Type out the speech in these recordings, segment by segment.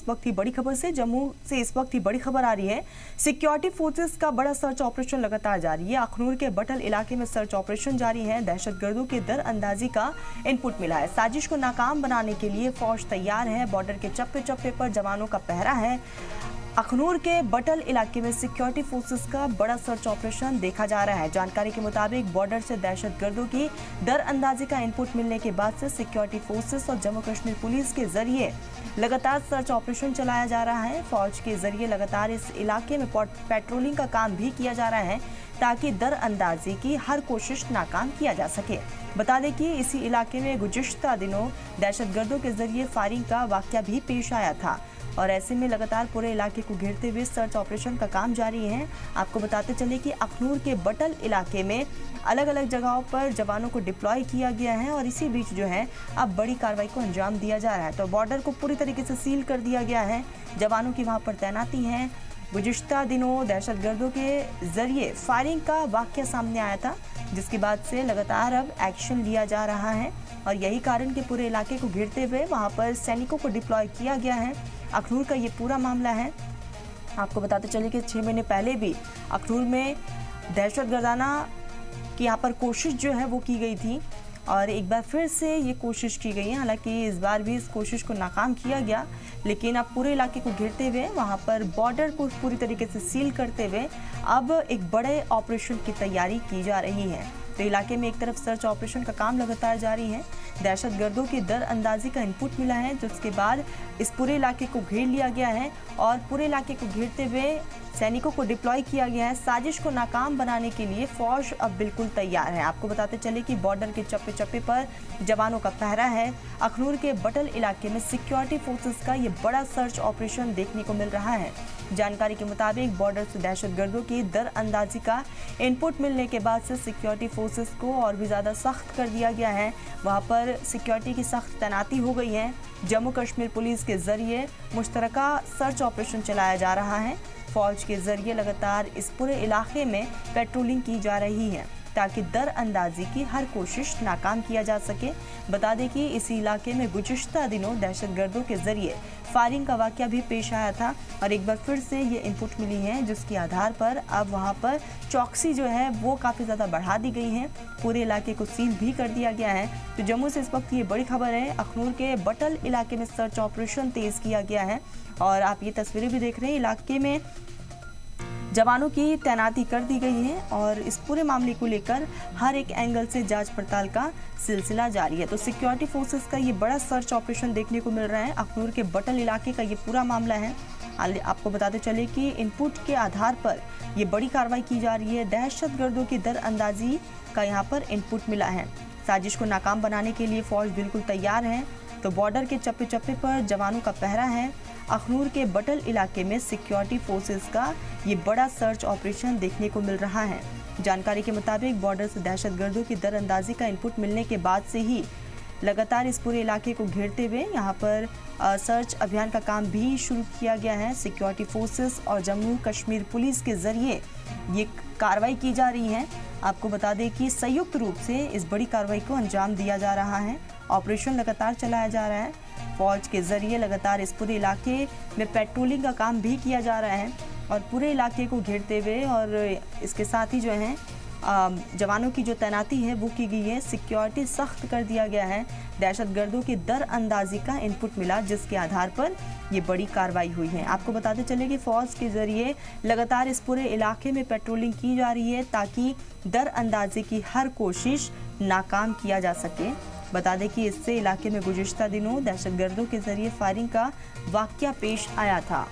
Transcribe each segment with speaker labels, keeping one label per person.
Speaker 1: वक्त की बड़ी खबर से। जम्मू से इस वक्त की बड़ी खबर आ रही है। सिक्योरिटी फोर्सेस का बड़ा सर्च ऑपरेशन लगातार जारी है। अखनूर के बटल इलाके में सर्च ऑपरेशन जारी है। दहशतगर्दों की दरअंदाजी का इनपुट मिला है। साजिश को नाकाम बनाने के लिए फौज तैयार है। बॉर्डर के चप्पे चप्पे पर जवानों का पहरा है। अखनूर के बटल इलाके में सिक्योरिटी फोर्सेस का बड़ा सर्च ऑपरेशन देखा जा रहा है। जानकारी के मुताबिक बॉर्डर से दहशतगर्दों की दरअंदाजी का इनपुट मिलने के बाद से सिक्योरिटी फोर्सेस और जम्मू कश्मीर पुलिस के जरिए लगातार सर्च ऑपरेशन चलाया जा रहा है। फौज के जरिए लगातार इस इलाके में पेट्रोलिंग का काम भी किया जा रहा है ताकि दरअंदाजी की हर कोशिश नाकाम किया जा सके। बता दें कि इसी इलाके में गुज़िश्ता दिनों दहशतगर्दों के जरिए फायरिंग का वाकया भी पेश आया था और ऐसे में लगातार पूरे इलाके को घेरते हुए सर्च ऑपरेशन का काम जारी है। आपको बताते चले कि अखनूर के बटल इलाके में अलग अलग जगहों पर जवानों को डिप्लॉय किया गया है और इसी बीच जो है अब बड़ी कार्रवाई को अंजाम दिया जा रहा है। तो बॉर्डर को पूरी तरीके से सील कर दिया गया है। जवानों की वहां पर तैनाती है। गुज़िश्ता दिनों दहशतगर्दों के जरिए फायरिंग का वाकया सामने आया था, जिसके बाद से लगातार अब एक्शन लिया जा रहा है और यही कारण कि पूरे इलाके को घेरते हुए वहां पर सैनिकों को डिप्लॉय किया गया है। अखनूर का ये पूरा मामला है। आपको बताते चले कि 6 महीने पहले भी अखनूर में दहशतगर्दाना की यहाँ पर कोशिश जो है वो की गई थी और एक बार फिर से ये कोशिश की गई है। हालांकि इस बार भी इस कोशिश को नाकाम किया गया, लेकिन अब पूरे इलाके को घेरते हुए वहाँ पर बॉर्डर को पूरी तरीके से सील करते हुए अब एक बड़े ऑपरेशन की तैयारी की जा रही है। तो इलाके में एक तरफ सर्च ऑपरेशन का काम लगातार जारी है। दहशतगर्दों की दरअंदाजी का इनपुट मिला है, जिसके बाद इस पूरे इलाके को घेर लिया गया है और पूरे इलाके को घेरते हुए सैनिकों को डिप्लॉय किया गया है। साजिश को नाकाम बनाने के लिए फौज अब बिल्कुल तैयार है। आपको बताते चले कि बॉर्डर के चप्पे चप्पे पर जवानों का पहरा है। अखनूर के बटल इलाके में सिक्योरिटी फोर्सेस का ये बड़ा सर्च ऑपरेशन देखने को मिल रहा है। जानकारी के मुताबिक बॉर्डर से दहशतगर्दों की दरअंदाजी का इनपुट मिलने के बाद से सिक्योरिटी फोर्सेस को और भी ज़्यादा सख्त कर दिया गया है। वहाँ पर सिक्योरिटी की सख्त तैनाती हो गई है। जम्मू कश्मीर पुलिस के जरिए मुश्तरका सर्च ऑपरेशन चलाया जा रहा है। फौज के जरिए लगातार इस पूरे इलाके में पेट्रोलिंग की जा रही है ताकि दरअंदाजी की हर कोशिश नाकाम किया जा सके। बता दें कि इसी इलाके में गुज़िश्ता दिनों दहशतगर्दों के जरिए फायरिंग का वाकया भी पेश आया था और एक बार फिर से ये इनपुट मिली है, जिसके आधार पर अब वहाँ पर चौकसी जो है वो काफ़ी ज़्यादा बढ़ा दी गई है। पूरे इलाके को सील भी कर दिया गया है। तो जम्मू से इस वक्त ये बड़ी खबर है। अखनूर के बटल इलाके में सर्च ऑपरेशन तेज़ किया गया है और आप ये तस्वीरें भी देख रहे हैं। इलाके में जवानों की तैनाती कर दी गई है और इस पूरे मामले को लेकर हर एक एंगल से जांच पड़ताल का सिलसिला जारी है। तो सिक्योरिटी फोर्सेस का ये बड़ा सर्च ऑपरेशन देखने को मिल रहा है। अखनूर के बटल इलाके का ये पूरा मामला है। आपको बताते चले कि इनपुट के आधार पर ये बड़ी कार्रवाई की जा रही है। दहशतगर्दों की दरअंदाजी का यहाँ पर इनपुट मिला है। साजिश को नाकाम बनाने के लिए फौज बिल्कुल तैयार है। तो बॉर्डर के चप्पे चप्पे पर जवानों का पहरा है। अखनूर के बटल इलाके में सिक्योरिटी फोर्सेस का ये बड़ा सर्च ऑपरेशन देखने को मिल रहा है। जानकारी के मुताबिक बॉर्डर से दहशतगर्दों की दरअंदाजी का इनपुट मिलने के बाद से ही लगातार इस पूरे इलाके को घेरते हुए यहाँ पर सर्च अभियान का काम भी शुरू किया गया है। सिक्योरिटी फोर्सेस और जम्मू कश्मीर पुलिस के जरिए ये कार्रवाई की जा रही है। आपको बता दें कि संयुक्त रूप से इस बड़ी कार्रवाई को अंजाम दिया जा रहा है। ऑपरेशन लगातार चलाया जा रहा है। फौज के जरिए लगातार इस पूरे इलाके में पेट्रोलिंग का काम भी किया जा रहा है और पूरे इलाके को घेरते हुए और इसके साथ ही जो है जवानों की जो तैनाती है वो की गई है। सिक्योरिटी सख्त कर दिया गया है। दहशतगर्दों की दरअंदाजी का इनपुट मिला, जिसके आधार पर ये बड़ी कार्रवाई हुई है। आपको बताते चले कि फौज के जरिए लगातार इस पूरे इलाके में पेट्रोलिंग की जा रही है ताकि दरअंदाजी की हर कोशिश नाकाम किया जा सके। बता दें कि इससे इलाके में गुज़िश्ता दिनों दहशतगर्दों के जरिए फायरिंग का वाकया पेश आया था।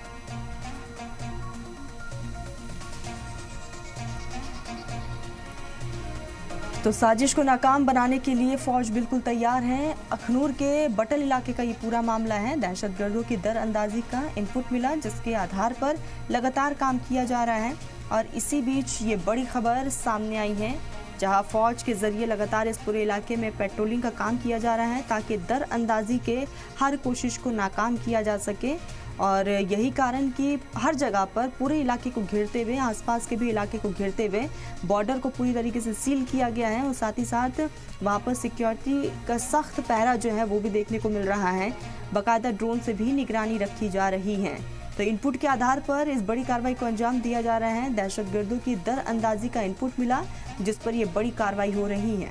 Speaker 1: तो साजिश को नाकाम बनाने के लिए फौज बिल्कुल तैयार है। अखनूर के बटल इलाके का ये पूरा मामला है। दहशतगर्दों की दरअंदाजी का इनपुट मिला, जिसके आधार पर लगातार काम किया जा रहा है और इसी बीच ये बड़ी खबर सामने आई है, जहां फौज के जरिए लगातार इस पूरे इलाके में पेट्रोलिंग का काम किया जा रहा है ताकि दरअंदाजी के हर कोशिश को नाकाम किया जा सके। और यही कारण कि हर जगह पर पूरे इलाके को घेरते हुए, आसपास के भी इलाके को घेरते हुए बॉर्डर को पूरी तरीके से सील किया गया है और साथ ही साथ वहाँ पर सिक्योरिटी का सख्त पहरा जो है वो भी देखने को मिल रहा है। बाकायदा ड्रोन से भी निगरानी रखी जा रही है। तो इनपुट के आधार पर इस बड़ी कार्रवाई को अंजाम दिया जा रहा है। दहशतगर्दों की दर अंदाजी का इनपुट मिला जिस पर ये बड़ी कार्रवाई हो रही है।